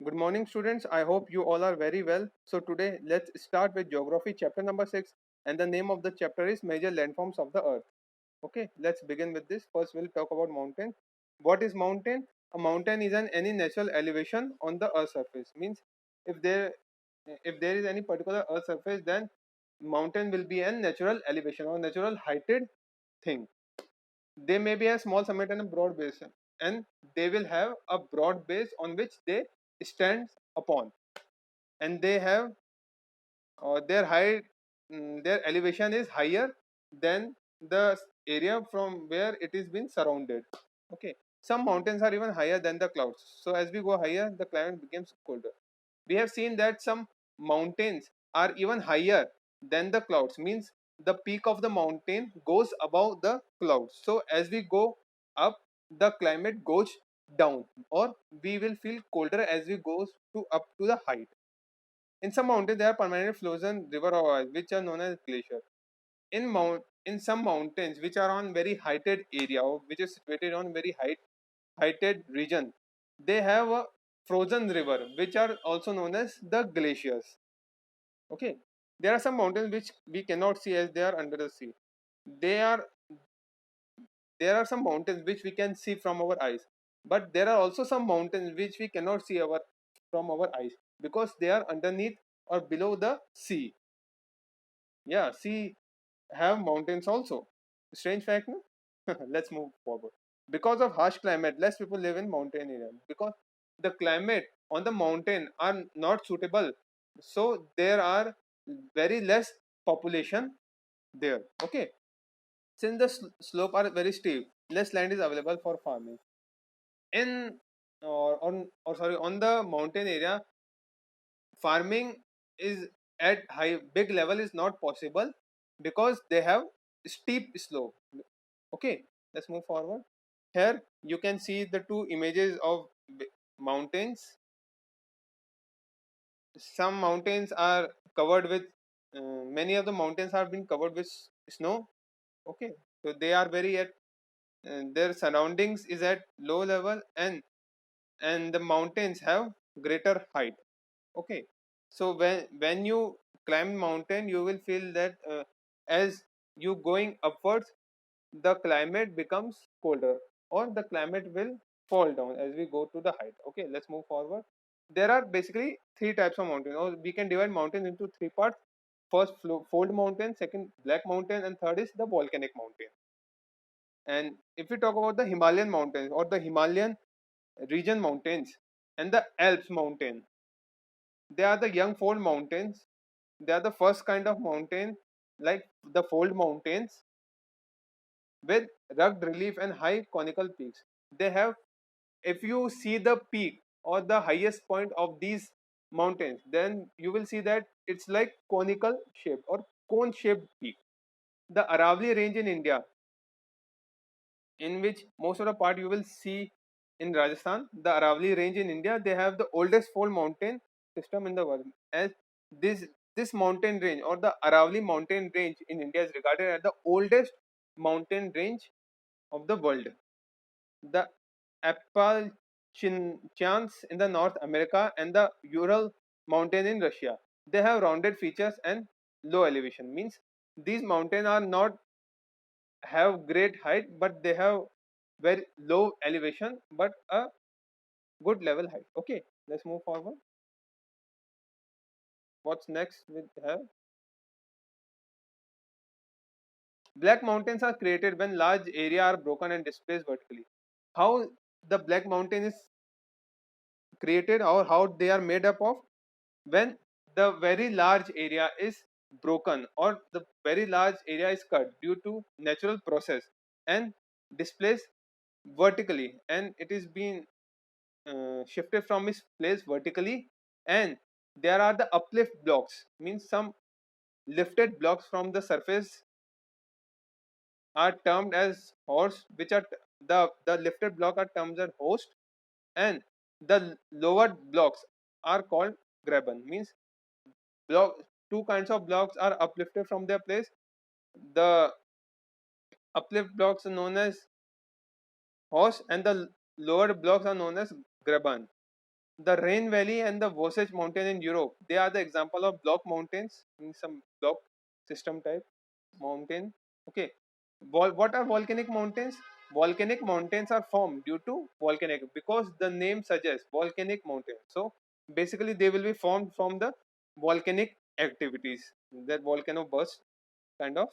Good morning, students. I hope you all are very well. So today let's start with geography chapter number 6, and the name of the chapter is major landforms of the earth. Okay, let's begin with this. First we'll talk about mountain. What is mountain? A mountain is an any natural elevation on the earth surface. Means if there if there is any particular earth surface, then mountain will be a natural elevation or natural heighted thing. They may be a small summit and a broad base, and they will have a broad base on which they stand upon, and they have their height, their elevation is higher than the area from where it is been surrounded. Okay, some mountains are even higher than the clouds, so as we go higher the climate becomes colder. We have seen that some mountains are even higher than the clouds, means the peak of the mountain goes above the clouds. So as we go up, the climate goes down, or we will feel colder as we go to up to the height. In some mountains there are permanent frozen river or ice, which are known as glacier. In some mountains which are on very heighted area, or which is situated on very heighted region, they have a frozen river which are also known as the glaciers. Okay, there are some mountains which we cannot see as they are under the sea. They are there are some mountains which we can see from our eyes, but there are also some mountains which we cannot see from our eyes because they are underneath or below the sea. Yeah, sea have mountains also. Strange fact, no? Let's move forward. Because of harsh climate, less people live in mountain areas because the climate on the mountain are not suitable. So there are very less population there. Okay. Since the slope are very steep, less land is available for farming. In or sorry, on the mountain area, farming is at high big level is not possible because they have steep slope. Okay, let's move forward. Here you can see the two images of mountains. Some mountains are covered with many of the mountains have been covered with snow. Okay, so they are very at their surroundings is at low level, and the mountains have greater height. Okay, so when you climb mountain you will feel that as you going upwards the climate becomes colder, or the climate will fall down as we go to the height. Okay, let's move forward. There are basically three types of mountain, or we can divide mountains into three parts. First, fold mountain, second, black mountain, and third is the volcanic mountain. And if we talk about the Himalayan mountains or the Himalayan region mountains and the Alps mountain, they are the young fold mountains. They are the first kind of mountain, like the fold mountains, with rugged relief and high conical peaks. They have, if you see the peak or the highest point of these mountains, then you will see that it's like conical shaped or cone shaped peak. The Aravalli range in India, in which most of the part you will see in Rajasthan, the Aravalli range in India, they have the oldest fold mountain system in the world. As this this mountain range or the Aravalli mountain range in India is regarded as the oldest mountain range of the world. The Appalachians in the North America and the Ural mountain in Russia, they have rounded features and low elevation. Means these mountains are not have great height, but they have very low elevation but a good level height. Okay, let's move forward. What's next with have? Black mountains are created when large area are broken and displaced vertically. How the black mountain is created or how they are made up of? When the very large area is broken or the very large area is cut due to natural process and displaced vertically, and it is being shifted from its place vertically, and there are the uplift blocks, means some lifted blocks from the surface are termed as horse, which are the lifted block are termed as host, and the lowered blocks are called graben. Means block two kinds of blocks are uplifted from their place. The uplift blocks are known as horse, and the lowered blocks are known as graben. The Rhine Valley and the Vosges Mountain in Europe, they are the example of block mountains in some block system type mountain. Okay. What are volcanic mountains? Volcanic mountains are formed due to volcanic, because the name suggests volcanic mountain. So basically they will be formed from the volcanic activities, that volcano burst kind of.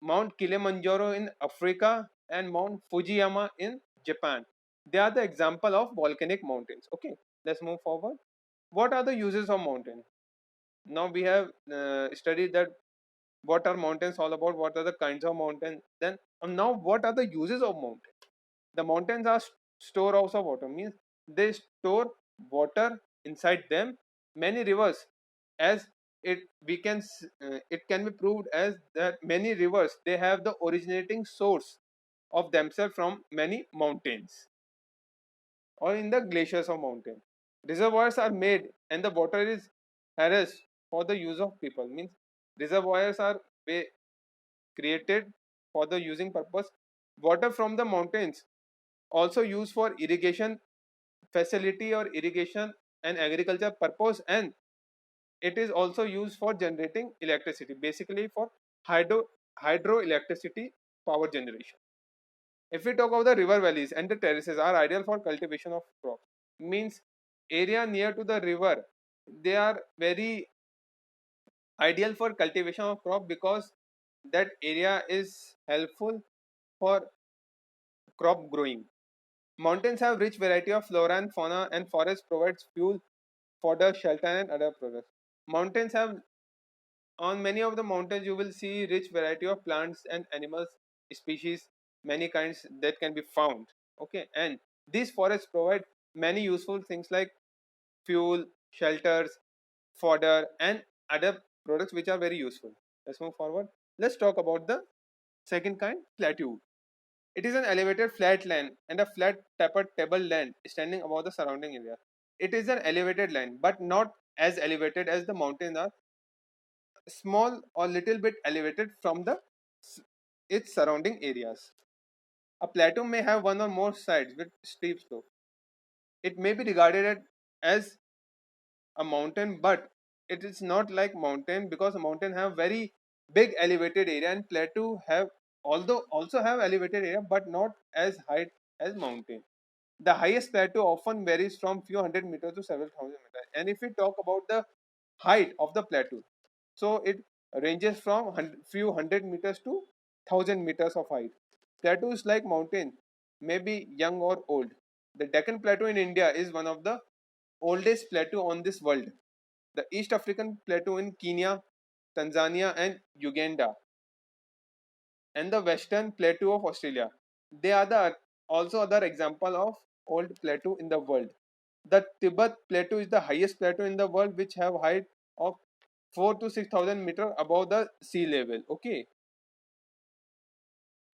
Mount Kilimanjaro in Africa and Mount Fujiyama in Japan. They are the example of volcanic mountains. Okay, let's move forward. What are the uses of mountain? Now we have studied that what are mountains all about, what are the kinds of mountains. Then now what are the uses of mountain? The mountains are storehouse of water, means they store water inside them. Many rivers, as it can be proved as that many rivers, they have the originating source of themselves from many mountains or in the glaciers of mountain. Reservoirs are made and the water is harassed for the use of people, means reservoirs are created for the using purpose. Water from the mountains also used for irrigation facility or irrigation and agriculture purpose, and it is also used for generating electricity, basically for hydroelectricity power generation. If we talk about the river valleys and the terraces are ideal for cultivation of crops, means area near to the river, they are very ideal for cultivation of crop, because that area is helpful for crop growing. Mountains have rich variety of flora and fauna, and forest provides fuel, fodder, shelter, and other products. Mountains have On many of the mountains you will see rich variety of plants and animals species, many kinds that can be found. Okay, and these forests provide many useful things like fuel, shelters, fodder, and other products which are very useful. Let's move forward. Let's talk about the second kind, plateau. It is an elevated flat land and a flat tapered table land standing above the surrounding area. It is an elevated land, but not as elevated as the mountains are, small or little bit elevated from the its surrounding areas. A plateau may have one or more sides with steep slope. It may be regarded as a mountain, but it is not like mountain, because a mountain have very big elevated area, and plateau have although also have elevated area but not as height as mountain. The highest plateau often varies from few hundred meters to several thousand meters. And if we talk about the height of the plateau, so it ranges from few hundred meters to 1,000 meters of height. Plateaus like mountain may be young or old. The Deccan Plateau in India is one of the oldest plateau on this world. The East African Plateau in Kenya, Tanzania, and Uganda, and the Western Plateau of Australia. They are also other example of old plateau in the world. The Tibet Plateau is the highest plateau in the world, which have height of 4 to 6,000 meters above the sea level. Okay,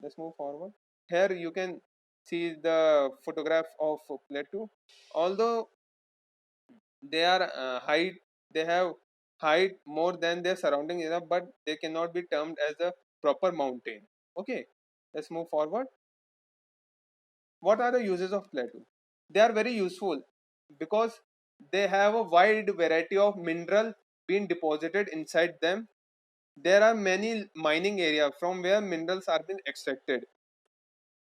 let's move forward. Here you can see the photograph of plateau. Although they are they have height more than their surrounding area, but they cannot be termed as a proper mountain. Okay, let's move forward. What are the uses of plateau? They are very useful because they have a wide variety of mineral being deposited inside them. There are many mining areas from where minerals are being extracted.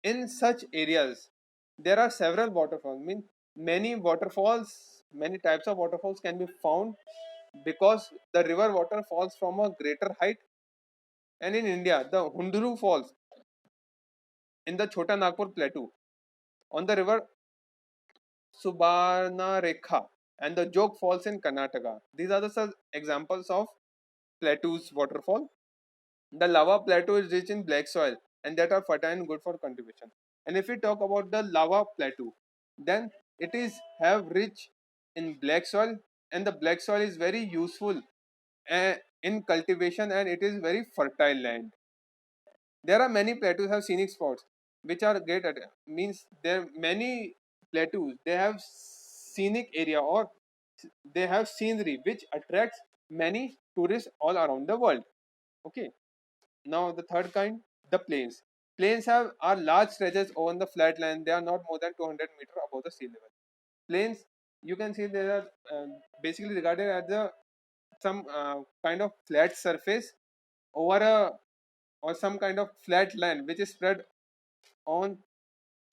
In such areas, there are several waterfalls. I mean, many types of waterfalls can be found because the river water falls from a greater height. And in India, the Hunduru Falls in the Chota Nagpur Plateau on the river Subarnarekha, and the Jog Falls in Karnataka. These are the such examples of plateaus waterfall. The lava plateau is rich in black soil and that are fertile and good for cultivation. And if we talk about the lava plateau, then it is have rich in black soil, and the black soil is very useful in cultivation, and it is very fertile land. There are many plateaus have scenic spots which are great at, means there many plateaus they have scenic area, or they have scenery which attracts many tourists all around the world. Okay, now the third kind, the plains. Plains are large stretches over the flat land. They are not more than 200 meters above the sea level. Plains you can see there are basically regarded as the some kind of flat surface over a or some kind of flat land which is spread on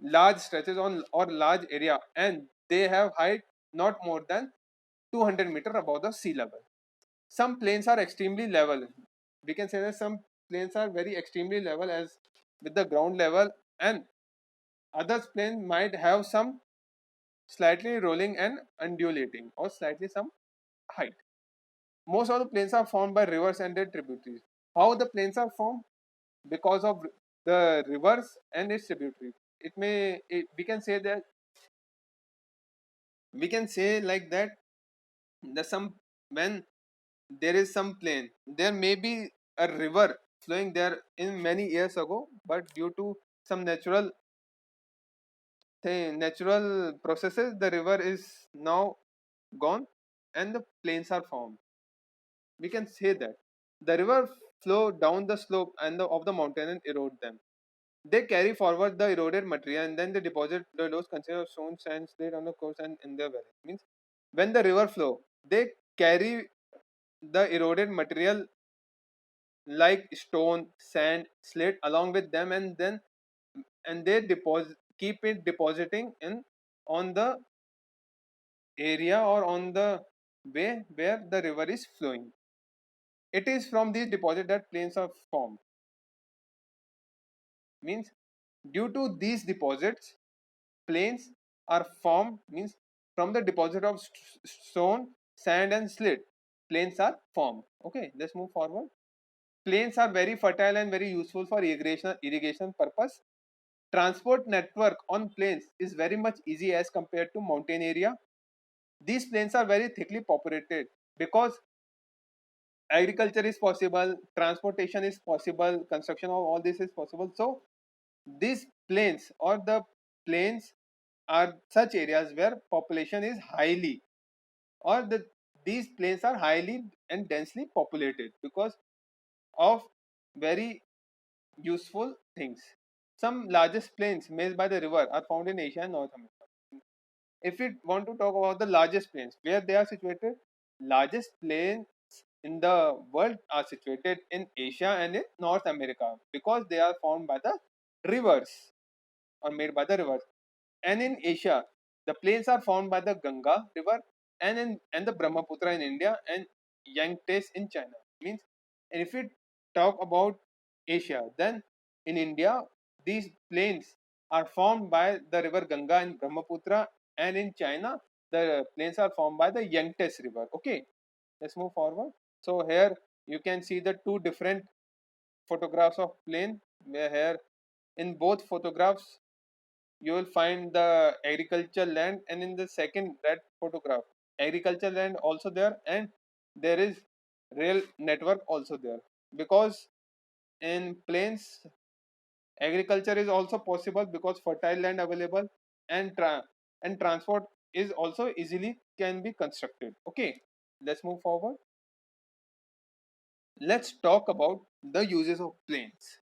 large stretches on or large area, and they have height not more than 200 meter above the sea level. Some plains are extremely level. We can say that some plains are very extremely level as with the ground level, and others plains might have some slightly rolling and undulating or slightly some height. Most of the plains are formed by rivers and their tributaries. How the plains are formed? Because of the rivers and its tributaries. We can say that we can say like that the some when there is some plain, there may be a river flowing there in many years ago, but due to some natural processes, the river is now gone and the plains are formed. We can say that the river flow down the slope of the mountain and erode them. They carry forward the eroded material and then they deposit the lows consider stone sand slate on the coast and in their valley. Means when the river flow, they carry the eroded material like stone, sand, slate along with them, and they deposit keep it depositing in on the area or on the way where the river is flowing. It is from these deposits that plains are formed. Means due to these deposits, plains are formed. Means from the deposit of stone, sand, and slate, plains are formed. Okay, let's move forward. Plains are very fertile and very useful for irrigation purpose. Transport network on plains is very much easy as compared to mountain area. These plains are very thickly populated because agriculture is possible, transportation is possible, construction of all this is possible. So these plains or the plains are such areas where population is highly or these plains are highly and densely populated because of very useful things. Some largest plains made by the river are found in Asia and North America. If we want to talk about the largest plains, where they are situated, largest plains in the world are situated in Asia and in North America because they are formed by the rivers or made by the rivers. And in Asia, the plains are formed by the Ganga river and the Brahmaputra in India and Yangtze in China. Means, and if we talk about Asia, then in India, these plains are formed by the river Ganga and Brahmaputra, and in China, the plains are formed by the Yangtze river. Okay, let's move forward. So here you can see the two different photographs of plain. Where here in both photographs you will find the agriculture land, and in the second that photograph agriculture land also there, and there is rail network also there because in plains agriculture is also possible because fertile land available and and transport is also easily can be constructed. Okay, let's move forward. Let's talk about the uses of plains.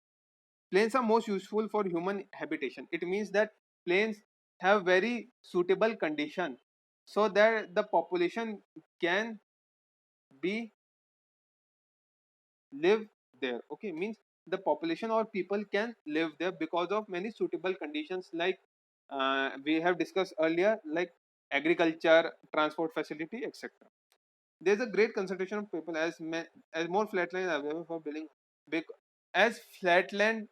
Plains are most useful for human habitation. It means that plains have very suitable condition so that the population can be live there. Okay, means the population or people can live there because of many suitable conditions like we have discussed earlier, like agriculture, transport facility, etc. There's a great concentration of people as more flatland available for building big as flatland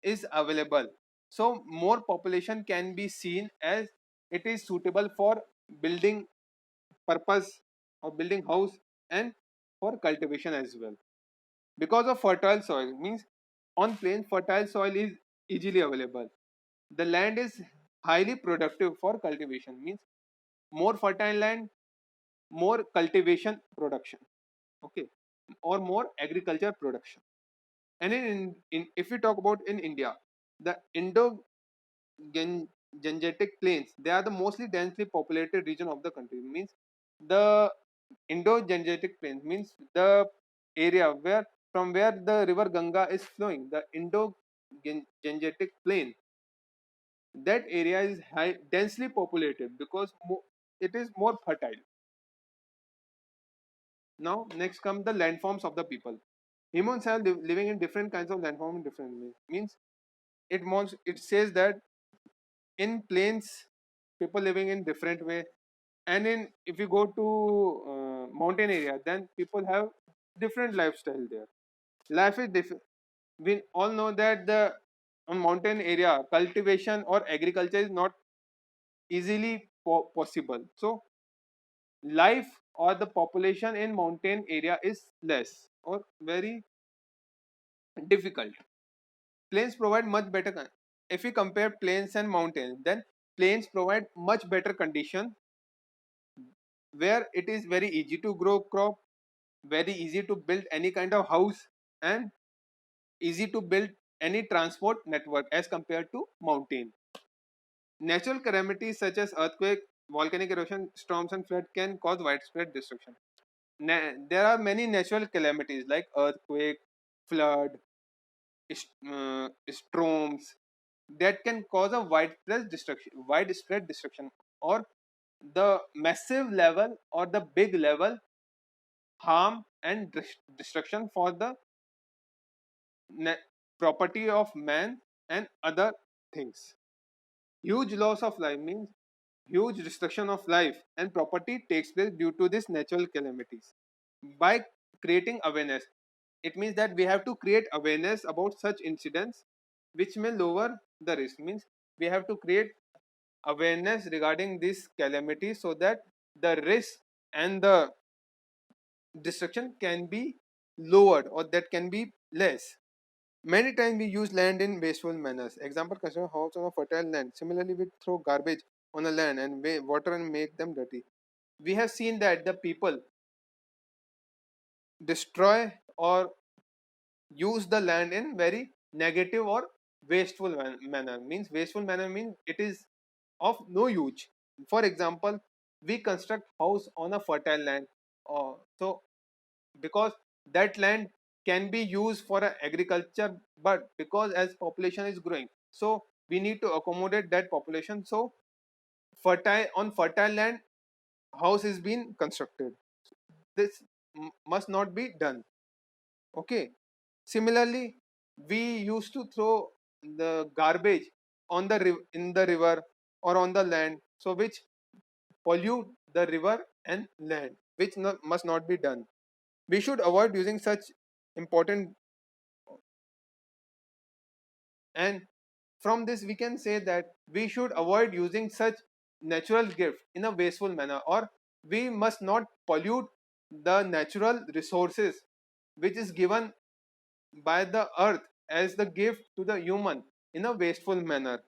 is available, so more population can be seen as it is suitable for building purpose or building house and for cultivation as well. Because of fertile soil, means on plains fertile soil is easily available. The land is highly productive for cultivation, means more fertile land, more cultivation production. Okay, or more agriculture production. And in if we talk about in India, the Indo Gangetic plains, they are the mostly densely populated region of the country. Means the Indo-Gangetic plains means the area where from where the river Ganga is flowing. The Indo-Gangetic plain, that area is densely populated because it is more fertile. Now next come the landforms of the people. Humans are living in different kinds of landform in different ways. Means it says that in plains people living in different way, and in if you go to mountain area, then people have different lifestyle there. Life is different. We all know that the on mountain area cultivation or agriculture is not easily possible. So life or the population in mountain area is less or very difficult. Plains provide much better if we compare plains and mountains, then plains provide much better condition where it is very easy to grow crop, very easy to build any kind of house, and easy to build any transport network as compared to mountain. Natural calamities such as earthquake, volcanic eruption, storms and flood can cause widespread destruction. There are many natural calamities like earthquake, flood, storms that can cause a widespread destruction, or the massive level or the big level harm and destruction for the property of man and other things. Huge loss of life means huge destruction of life and property takes place due to these natural calamities. By creating awareness, it means that we have to create awareness about such incidents which may lower the risk. Means we have to create awareness regarding this calamity so that the risk and the destruction can be lowered or that can be less. Many times we use land in wasteful manners. Example, construct a house on a fertile land. Similarly, we throw garbage on a land and water and make them dirty. We have seen that the people destroy or use the land in very negative or wasteful manner. Means wasteful manner means it is of no use. For example, we construct house on a fertile land, so because that land can be used for agriculture, but because as population is growing, so we need to accommodate that population. So fertile land house is being constructed. This must not be done. Okay. Similarly, we used to throw the garbage on the in the river or on the land, so which pollute the river and land, which must not be done. We should avoid using such important, and from this we can say that we should avoid using such natural gift in a wasteful manner, or we must not pollute the natural resources which is given by the earth as the gift to the human in a wasteful manner.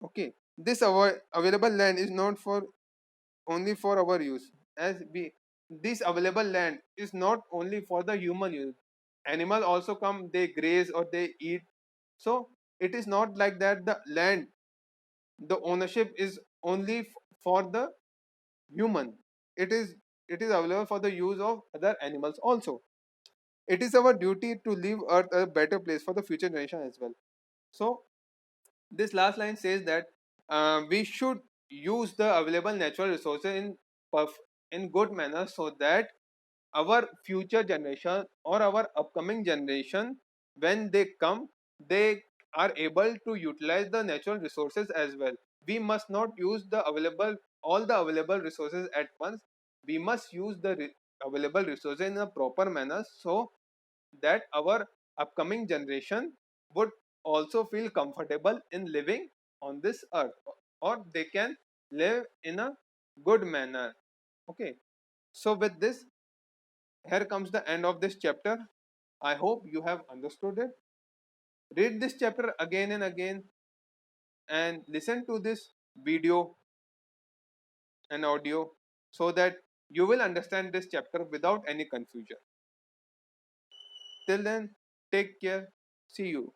Okay, this available land is not for only for our use, as we this available land is not only for the human use. Animal also come, they graze or they eat. So it is not like that the land, the ownership is only for the human. It is available for the use of other animals also. It is our duty to leave earth a better place for the future generation as well. So this last line says that we should use the available natural resources in good manner, so that our future generation or our upcoming generation, when they come, they are able to utilize the natural resources as well. We must not use the available all the available resources at once. We must use the available resources in a proper manner, so that our upcoming generation would also feel comfortable in living on this earth, or they can live in a good manner. Okay, so with this, here comes the end of this chapter. I hope you have understood it. Read this chapter again and again, and listen to this video and audio, so that you will understand this chapter without any confusion. Till then, take care. See you.